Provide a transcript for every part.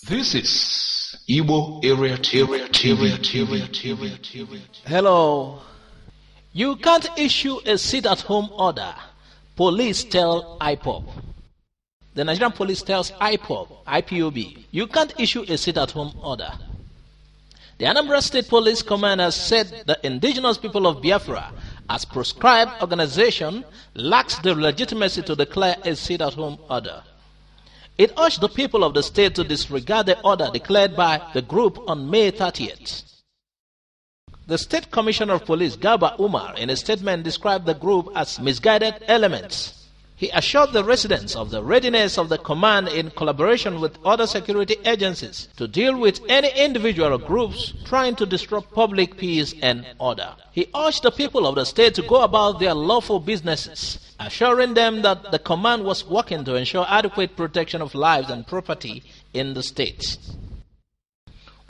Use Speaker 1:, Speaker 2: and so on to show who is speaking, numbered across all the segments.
Speaker 1: This is Igbo Area TV.
Speaker 2: Hello. You can't issue a sit-at-home order. Police tell IPOB. The Nigerian Police tells IPOB, you can't issue a sit-at-home order. The Anambra State Police Command has said the indigenous people of Biafra, as proscribed organization, lacks the legitimacy to declare a sit-at-home order. It urged the people of the state to disregard the order declared by the group on May 30th. The State Commissioner of Police, Garba Umar, in a statement described the group as misguided elements. He assured the residents of the readiness of the command in collaboration with other security agencies to deal with any individual or groups trying to disrupt public peace and order. He urged the people of the state to go about their lawful businesses, assuring them that the command was working to ensure adequate protection of lives and property in the state.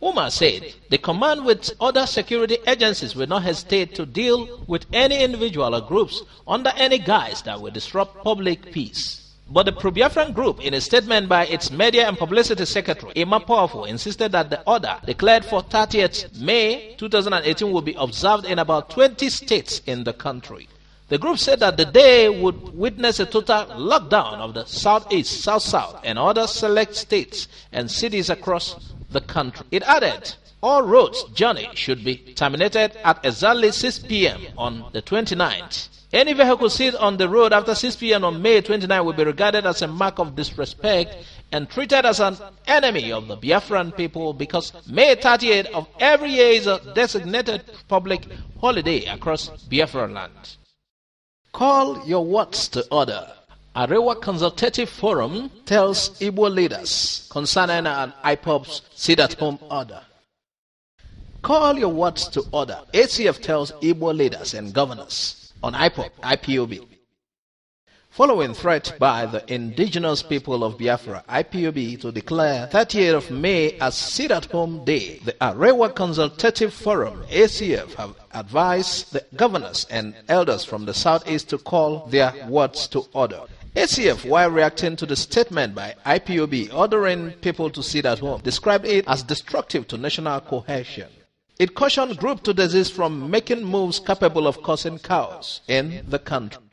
Speaker 2: Umar said the command with other security agencies will not hesitate to deal with any individual or groups under any guise that will disrupt public peace. But the pro-Biafran group, in a statement by its media and publicity secretary, Emma Powerful, insisted that the order declared for 30th May 2018 will be observed in about 20 states in the country. The group said that the day would witness a total lockdown of the Southeast, South-South, and other select states and cities across the country. It added, all roads journey should be terminated at exactly 6 p.m. on the 29th. Any vehicle seen on the road after 6 p.m. on May 29 will be regarded as a mark of disrespect and treated as an enemy of the Biafran people, because May 30th of every year is a designated public holiday across Biafra land. Call your words to order. Arewa Consultative Forum tells Igbo leaders concerning an IPOBs sit-at-home order. Call your words to order. ACF tells Igbo leaders and governors on IPOB. Following threat by the indigenous people of Biafra IPOB to declare 30th of May as sit-at-home day, the Arewa Consultative Forum ACF have advised the governors and elders from the southeast to call their words to order. ACF, while reacting to the statement by IPOB ordering people to sit at home, described it as destructive to national cohesion. It cautioned group to desist from making moves capable of causing chaos in the country.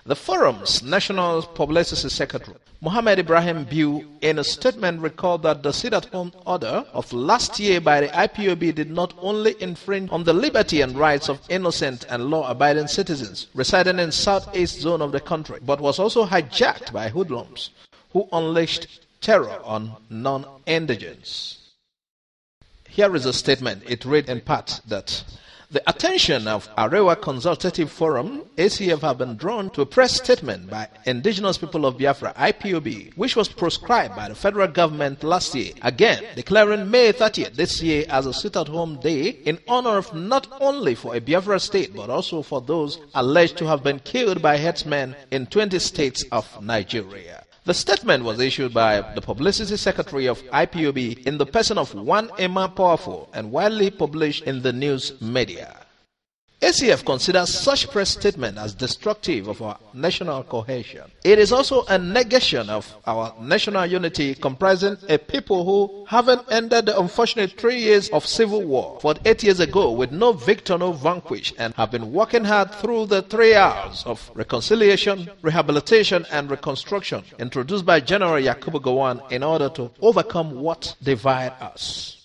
Speaker 2: The forum's National Publicity Secretary, Mohammed Ibrahim Biu, in a statement recalled that the sit-at-home order of last year by the IPOB did not only infringe on the liberty and rights of innocent and law-abiding citizens residing in southeast zone of the country, but was also hijacked by hoodlums who unleashed terror on non-indigents. Here is a statement. It read in part that the attention of Arewa Consultative Forum, ACF, have been drawn to a press statement by indigenous people of Biafra, IPOB, which was proscribed by the federal government last year, again declaring May 30th this year as a sit-at-home day in honor of not only for a Biafra state, but also for those alleged to have been killed by headsmen in 20 states of Nigeria. The statement was issued by the Publicity Secretary of IPOB in the person of one Emma Powerful and widely published in the news media. ACF considers such press statement as destructive of our national cohesion. It is also a negation of our national unity, comprising a people who haven't ended the unfortunate 3 years of civil war fought 8 years ago with no victor, no vanquish, and have been working hard through the 3 hours of reconciliation, rehabilitation, and reconstruction introduced by General Yakubu Gowon in order to overcome what divide us.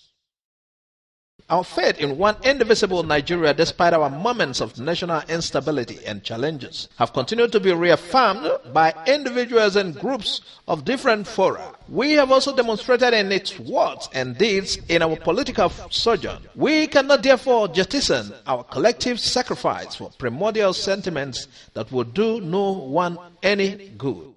Speaker 2: Our faith in one indivisible Nigeria, despite our moments of national instability and challenges, have continued to be reaffirmed by individuals and groups of different fora. We have also demonstrated in its words and deeds in our political sojourn. We cannot therefore jettison our collective sacrifice for primordial sentiments that would do no one any good.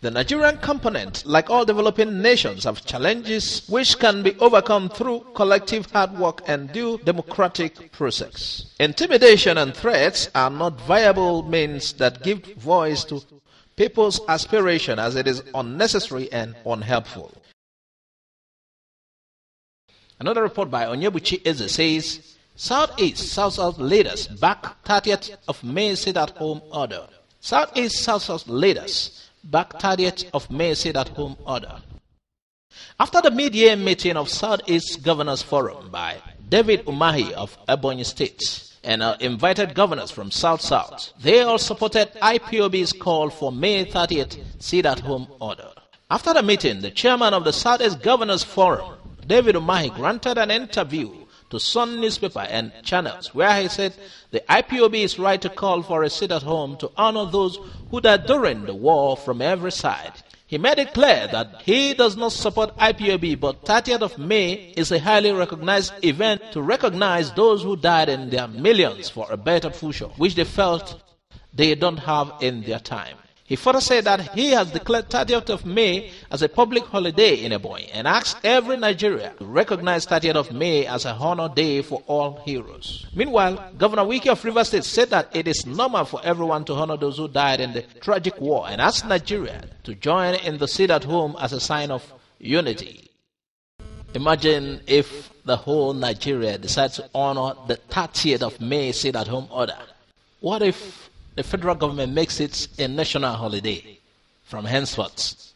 Speaker 2: The Nigerian component, like all developing nations, have challenges which can be overcome through collective hard work and due democratic process. Intimidation and threats are not viable means that give voice to people's aspiration, as it is unnecessary and unhelpful. Another report by Onyebuchi Eze says, Southeast, South-South leaders back 30th of May sit-at-home order. Southeast, South-South leaders back 30th of May sit-at-home order. After the mid-year meeting of Southeast Governors Forum by David Umahi of Ebonyi State and invited governors from South-South, they all supported IPOB's call for May 30th sit-at-home order. After the meeting, the chairman of the Southeast Governors Forum, David Umahi, granted an interview to Sun newspaper and channels where he said the IPOB is right to call for a sit-at-home to honor those who died during the war from every side. He made it clear that he does not support IPOB, but 30th of May is a highly recognized event to recognize those who died in their millions for a better future, which they felt they don't have in their time. He further said that he has declared 30th of May as a public holiday in Ebonyi and asked every Nigerian to recognize 30th of May as a honor day for all heroes. Meanwhile, Governor Wike of Rivers State said that it is normal for everyone to honor those who died in the tragic war and asked Nigeria to join in the sit-at-home as a sign of unity. Imagine if the whole Nigeria decides to honor the 30th of May sit-at-home order. What if the federal government makes it a national holiday from henceforth?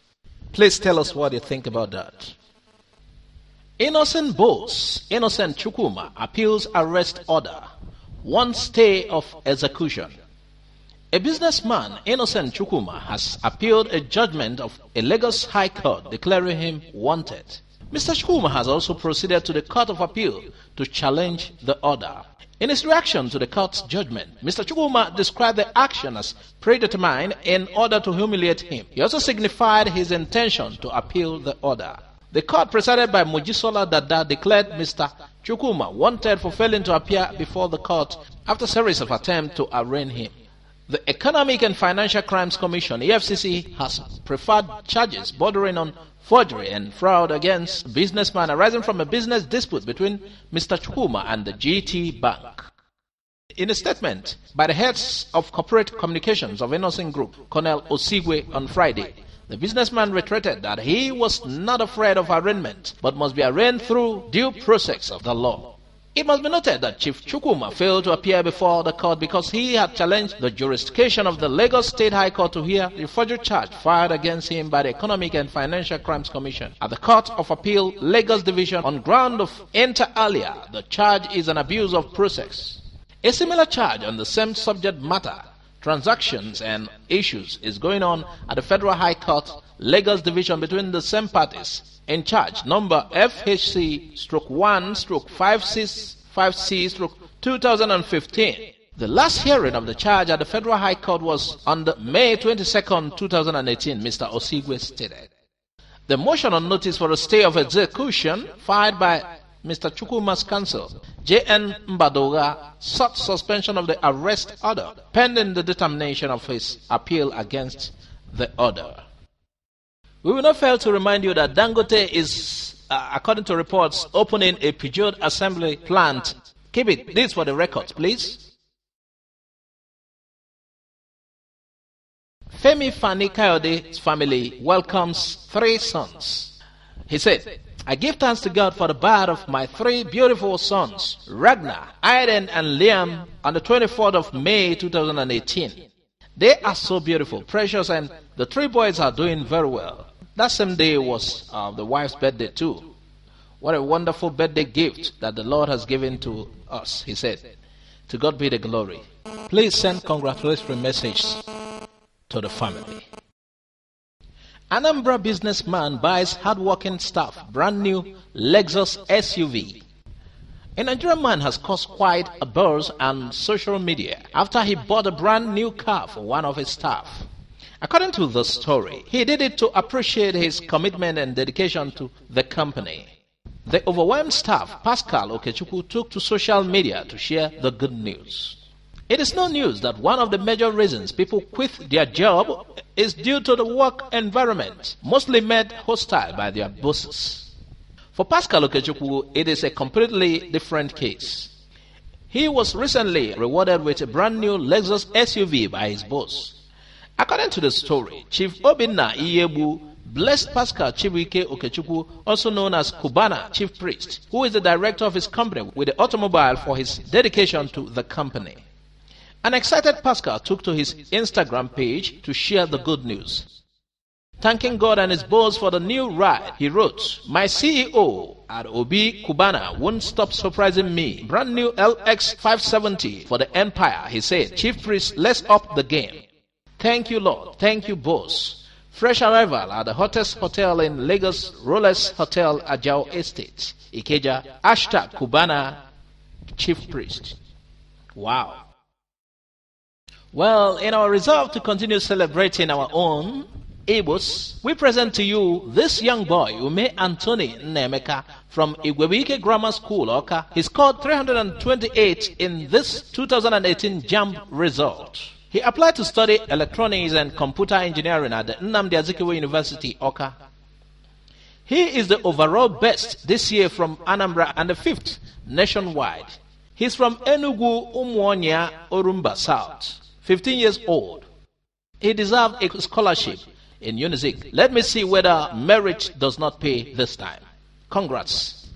Speaker 2: Please tell us what you think about that. Innocent Chukwuma appeals arrest order, one stay of execution. A businessman, Innocent Chukwuma, has appealed a judgment of a Lagos High Court declaring him wanted. Mr. Chukwuma has also proceeded to the Court of Appeal to challenge the order. In his reaction to the court's judgment, Mr. Chukwuma described the action as predetermined in order to humiliate him. He also signified his intention to appeal the order. The court, presided by Mojisola Dada, declared Mr. Chukwuma wanted for failing to appear before the court after a series of attempts to arraign him. The Economic and Financial Crimes Commission, EFCC, has preferred charges bordering on forgery and fraud against a businessman arising from a business dispute between Mr. Chukwuma and the GT Bank. In a statement by the heads of corporate communications of Innoson Group, Colonel Osigwe, on Friday, the businessman reiterated that he was not afraid of arraignment, but must be arraigned through due process of the law. It must be noted that Chief Chukwuma failed to appear before the court because he had challenged the jurisdiction of the Lagos State High Court to hear the forgery charge filed against him by the Economic and Financial Crimes Commission at the Court of Appeal, Lagos Division, on ground of inter alia. The charge is an abuse of process. A similar charge on the same subject matter, transactions and issues, is going on at the Federal High Court, Lagos Division, between the same parties. In charge number FHC-1/5656/2015. The last hearing of the charge at the Federal High Court was on May 22, 2018, Mr. Osigwe stated. The motion on notice for a stay of execution filed by Mr. Chukwuma's counsel, J.N. Mbadoga, sought suspension of the arrest order pending the determination of his appeal against the order. We will not fail to remind you that Dangote is, according to reports, opening a Peugeot assembly plant. Keep it. This for the record, please. Femi Fani Kayode's family welcomes 3 sons. He said, "I give thanks to God for the birth of my 3 beautiful sons, Ragnar, Aiden, and Liam, on the 24th of May 2018. They are so beautiful, precious, and the 3 boys are doing very well." That same day was the wife's birthday too. What a wonderful birthday gift that the Lord has given to us, he said. To God be the glory. Please send congratulatory messages to the family. Anambra businessman buys hardworking staff brand new Lexus SUV. A Nigerian man has caused quite a buzz on social media after he bought a brand new car for one of his staff. According to the story, he did it to appreciate his commitment and dedication to the company. The overwhelmed staff, Pascal Okechukwu, took to social media to share the good news. It is no news that one of the major reasons people quit their job is due to the work environment, mostly made hostile by their bosses. For Pascal Okechukwu, it is a completely different case. He was recently rewarded with a brand new Lexus SUV by his boss. According to the story, Chief Obinna Iyebu blessed Pascal Chibuike Okechukwu, also known as Kubana Chief Priest, who is the director of his company, with the automobile for his dedication to the company. An excited Pascal took to his Instagram page to share the good news. Thanking God and his boss for the new ride, he wrote, "My CEO at Obi Cubana won't stop surprising me. Brand new LX 570 for the Empire," he said. "Chief Priest, let's up the game." Thank you, Lord. Thank you, boss. Fresh arrival at the hottest hotel in Lagos, Rolex Hotel, Ajao Estate, Ikeja. Hashtag Cubana Chief Priest. Wow. Well, in our resolve to continue celebrating our own Igbos, we present to you this young boy, Ume Anthony Nemeka, from Igwebike Grammar School, Oka. He scored 328 in this 2018 JAMB result. He applied to study electronics and computer engineering at the Nnamdi Azikiwe University, Oka. He is the overall best this year from Anambra and the 5th nationwide. He's from Enugu, Umuonia, Orumba South, 15 years old. He deserved a scholarship in UNIZIK. Let me see whether merit does not pay this time. Congrats.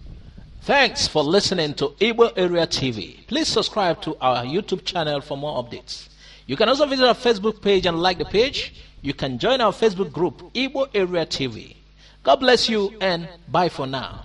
Speaker 2: Thanks for listening to Igbo Area TV. Please subscribe to our YouTube channel for more updates. You can also visit our Facebook page and like the page. You can join our Facebook group, Igbo Area TV. God bless you and bye for now.